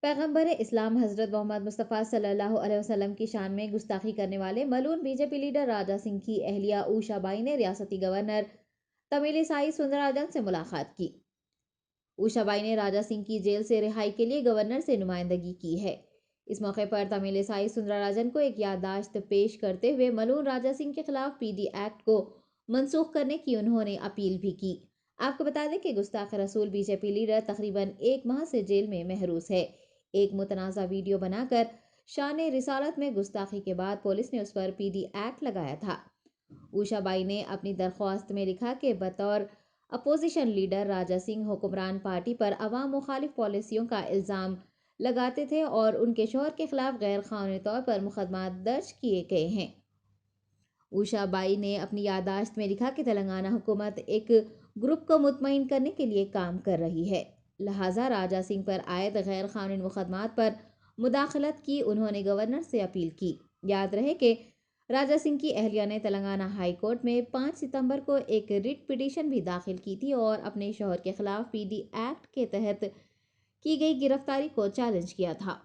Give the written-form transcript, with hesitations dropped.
پیغمبر اسلام حضرت محمد مصطفیٰ صلی اللہ علیہ وسلم کی شان میں گستاخی کرنے والے ملعون B J P leader Raja Singh کی اہلیہ اوشا بائی نے ریاستی گورنر تمیل سائی سوندراراجن سے ملاقات کی۔ اوشا بائی نے راجہ سنگھ کی جیل سے رہائی کے لیے گورنر سے نمائندگی کی ہے۔ اس موقع پر تمیل سائی سوندراراجن کو ایک یادداشت پیش کرتے ہوئے ملعون راجہ سنگھ کے خلاف پی ڈی ایکٹ کو منسوخ کرنے کی انہوں نے اپیل بھی کی۔ آپ کو بتا دیں کہ گستاخ رسول بی جے پی لیڈر تقریباً 1 ماہ سے جیل میں محروس ہے۔ ایک متنازع ویڈیو بنا کر شان رسالت میں گستاخی کے بعد پولیس نے اس پر پی ڈی ایکٹ لگایا تھا۔ اوشا بائی نے اپنی درخواست میں لکھا کہ بطور اپوزیشن لیڈر راجہ سنگھ حکمران پارٹی پر عوام مخالف پالیسیوں کا الزام لگاتے تھے اور ان کے شوہر کے خلاف غیر قانونی طور پر مقدمات درج کیے گئے ہیں۔ اوشا بائی نے اپنی یادداشت میں لکھا کہ تلنگانہ حکومت ایک گروپ کو مطمئن کرنے کے لیے کام کر رہی ہے، لہٰذا راجہ سنگھ پر عائد غیر قانونی مقدمات پر مداخلت کی انہوں نے گورنر سے اپیل کی۔ یاد رہے کہ راجہ سنگھ کی اہلیہ نے تلنگانہ ہائی کورٹ میں 5 ستمبر کو ایک ریٹ پٹیشن بھی داخل کی تھی اور اپنے شوہر کے خلاف پی ڈی ایکٹ کے تحت کی گئی گرفتاری کو چیلنج کیا تھا۔